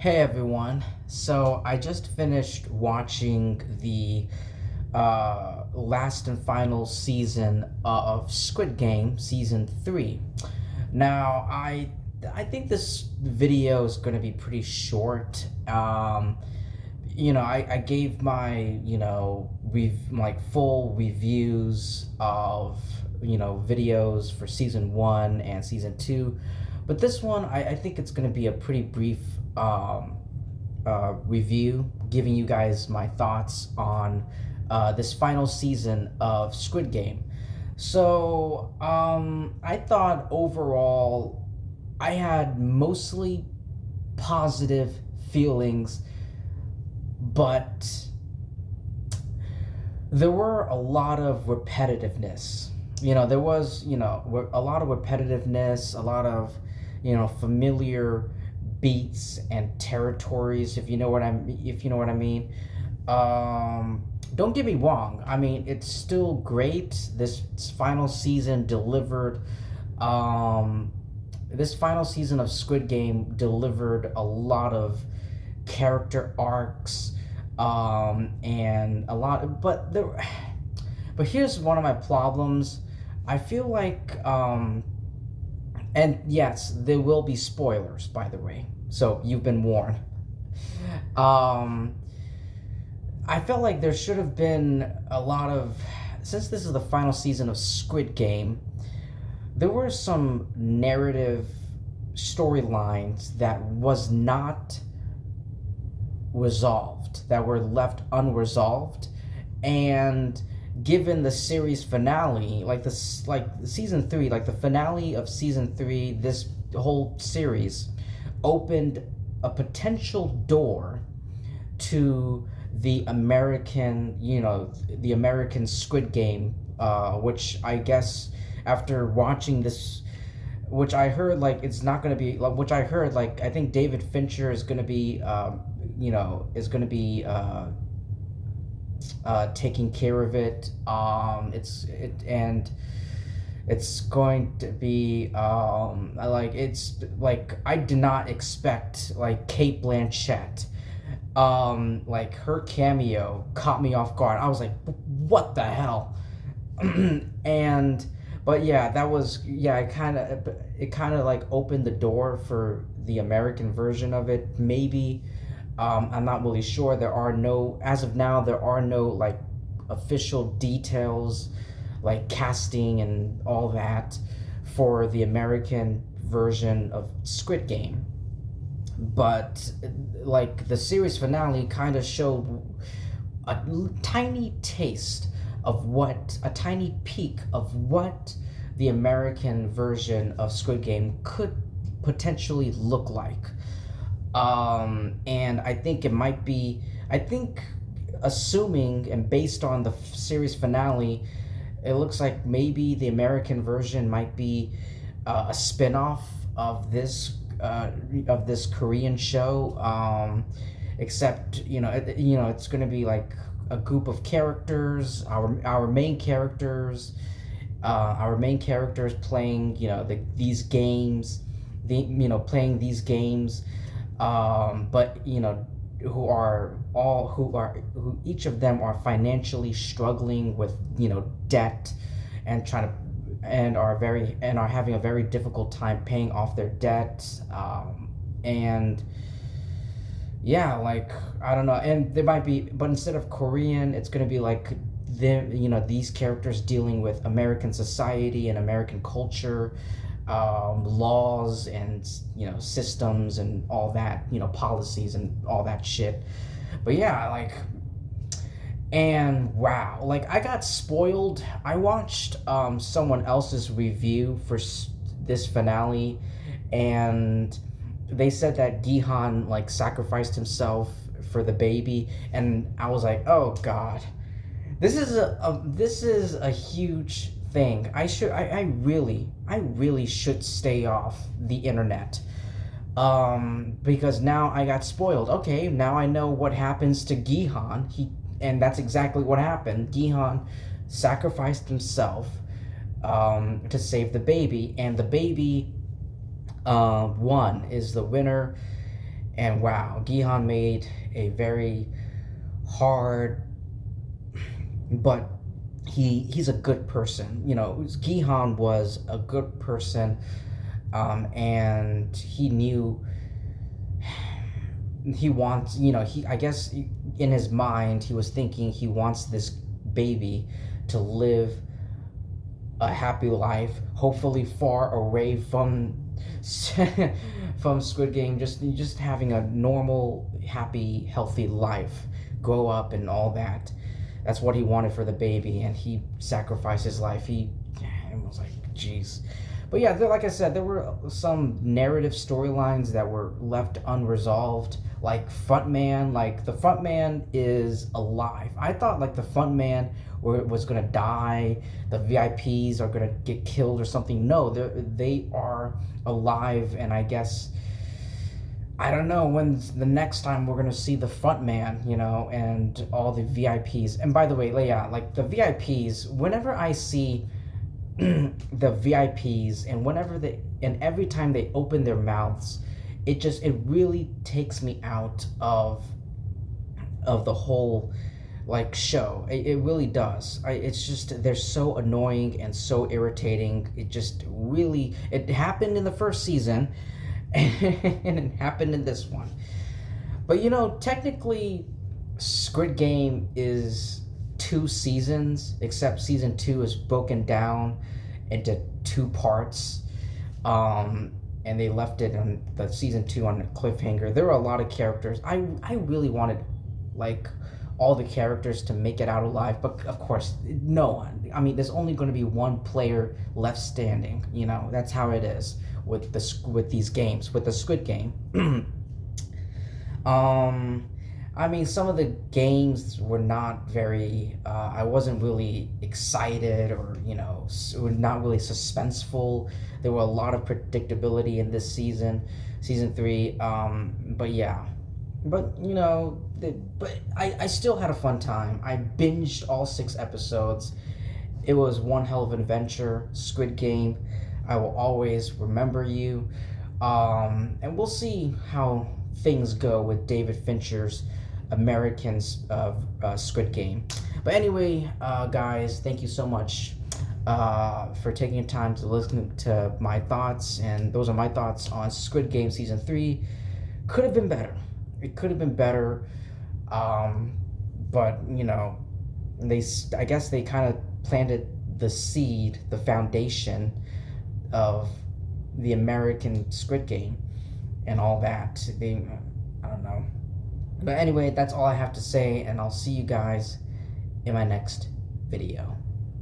Hey everyone. So I just finished watching the last and final season of Squid Game season 3. Now I think this video is going to be pretty short. I gave my like full reviews of videos for season 1 and season 2, but this one I think it's going to be a pretty brief review, giving you guys my thoughts on this final season of Squid Game. So I thought overall I had mostly positive feelings, but there were a lot of repetitiveness. There was, a lot of repetitiveness, a lot of, familiar beats and territories, if you know what I mean. Don't get me wrong. I mean, it's still great. This final season delivered. This final season of Squid Game delivered a lot of character arcs, and a lot. But here's one of my problems. I feel like, and yes, there will be spoilers, by the way. So you've been warned. Um, I felt like there should have been a lot of, since this is the final season of Squid Game, there were some narrative storylines that was not resolved, that were left unresolved, and given the series finale, like season 3, like the finale of season 3, this whole series opened a potential door to the American Squid Game, which I guess after watching this, which I heard like it's not gonna be like, which I heard like I think David Fincher is gonna be, taking care of it. It's going to be, I did not expect like Kate Blanchett. Like her cameo caught me off guard. I was like, what the hell? and but yeah, that was, yeah, it kind of like opened the door for the American version of it. Maybe, I'm not really sure. As of now, there are no like official details, like casting and all that, for the American version of Squid Game. But like the series finale kind of showed a tiny taste of a tiny peek of what the American version of Squid Game could potentially look like. And I think assuming and based on the series finale, it looks like maybe the American version might be a spin-off of this Korean show. Except it's going to be like a group of characters, our main characters, playing these games, playing these games, but who each of them are financially struggling with debt, and trying to and are having a very difficult time paying off their debt. And yeah, like, I don't know, and there might be, but instead of Korean, it's going to be like these characters dealing with American society and American culture, laws and systems and all that, policies and all that shit. But yeah, like, and wow, like, I got spoiled. I watched someone else's review for this finale, and they said that Gi-hun like sacrificed himself for the baby, and I was like, oh god, this is a huge thing. I really should stay off the internet, because now I got spoiled. Okay, now I know what happens to Gi-hun. And that's exactly what happened. Gi-hun sacrificed himself, to save the baby, and the baby, is the winner. And wow, Gi-hun made a very hard, but he's a good person. You know, Gi-hun was a good person, and he knew he wants, you know, he, I guess in his mind he was thinking he wants this baby to live a happy life, hopefully far away from from Squid Game, just having a normal, happy, healthy life, grow up and all that. That's what he wanted for the baby, and he sacrificed his life. He it was like, jeez. But yeah, like I said, there were some narrative storylines that were left unresolved. Like Frontman, like the Frontman is alive. I thought like the Frontman was gonna die, the VIPs are gonna get killed or something. No, they are alive, and I guess I don't know when the next time we're gonna see the front man, you know, and all the VIPs. And by the way, yeah, like the VIPs, whenever I see the VIPs, and whenever they, and every time they open their mouths, it really takes me out of the whole like show. It really does. It's just they're so annoying and so irritating. It just really, it happened in the first season and it happened in this one. But you know, technically Squid Game is 2 seasons, except season 2 is broken down into 2 parts. And they left it on the season 2 on a cliffhanger. There were a lot of characters. I really wanted like all the characters to make it out alive, but of course no one. I mean, there's only going to be one player left standing. You know, that's how it is with these games, with the Squid Game. I mean, some of the games were not very. I wasn't really excited, or you know, were not really suspenseful. There were a lot of predictability in this season 3. But yeah, but you know, but I still had a fun time. I binged all 6 episodes. It was one hell of an adventure. Squid Game, I will always remember you. And we'll see how things go with David Fincher's Americans of Squid Game. But anyway, guys, thank you so much for taking time to listen to my thoughts. And those are my thoughts on Squid Game season 3. Could have been better. It could have been better. But you know, I guess they kind of planted the seed, the foundation of the American Squid Game and all that. I don't know. But anyway, that's all I have to say, and I'll see you guys in my next video.